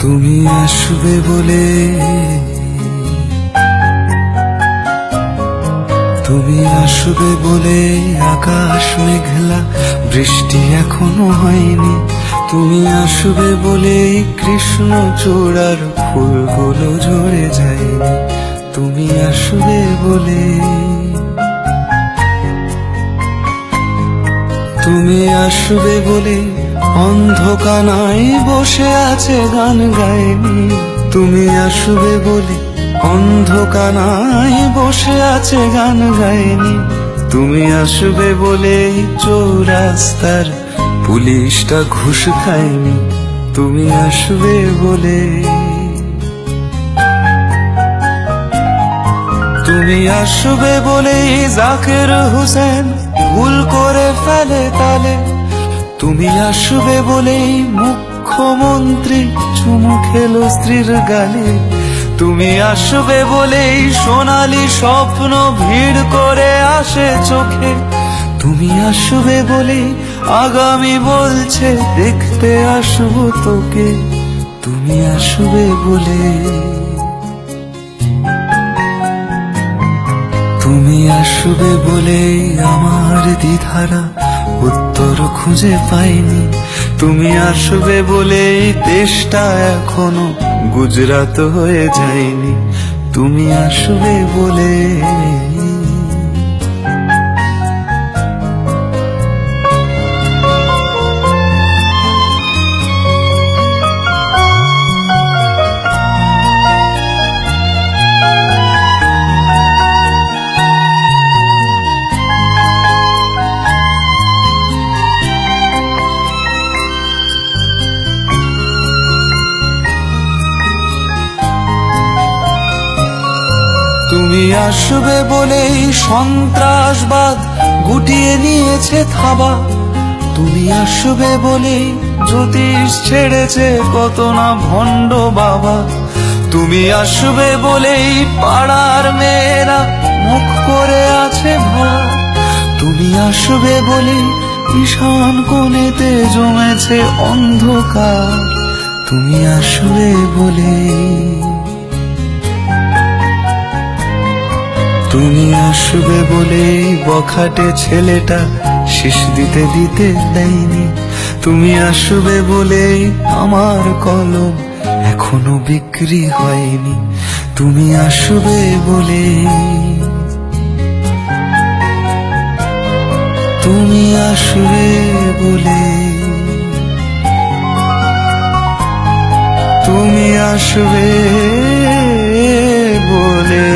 তুমি আসবে বলে, তুমি আসবে বলে আকাশ মেঘলা, বৃষ্টি এখনো হয়নি। তুমি আসবে বলে কৃষ্ণচূড়ার ফুলগুলো ঝরে যায়নি। তুমি আসবে বলে, তুমি আসবে বলে অন্ধকানায় বসে আছে গান গায়নি। তুমি আসবে বলে অন্ধকানায় বসে আছে গান গায়নি। তুমি আসবে বলে চৌরাস্তার পুলিশটা ঘুষ খায়নি। তুমি আসবে বলে, তুমি আসবে বলে জাকির হোসেন ভুল করে ফেলে তালে। তুমি আসবে বলে মুখ্যমন্ত্রী চুমু খেলো স্ত্রীর গালে। তুমি আসবে বলেই সোনালি স্বপ্ন ভিড় করে আসে চোখে। তুমি আসবে বলে আগামী বলছে দেখতে আসবো তোকে। তুমি আসবে বলে, তুমি আসবে বলে আমার দ্বিধারা উত্তর খুঁজে পাইনি। তুমি আসবে বলে দেশটা এখনো গুজরাট হয়ে যায়নি। তুমি আসবে বলে, তুমি আসবে বলেই সন্ত্রাসবাদ গুটিয়ে নিয়েছে থাবা। তুমি আসবে বলেই জ্যোতিষ ছেড়েছে কত না ভণ্ড বাবা। তুমি আসবে বলেই পাড়ার মেয়েরা মুখ করে আছে ভালা। তুমি আসবে বলেই ঈশান কোণেতে জমেছে অন্ধকার। তুমি আসবে বলে, তুমি আসবে বলে বখাটে ছেলেটা শীষ দিতে দিতে দেয়নি। তুমি আসবে বলে আমার কলম এখনো বিক্রি হয়নি। তুমি আসবে বলে, তুমি আসবে বলে, তুমি আসবে বলে।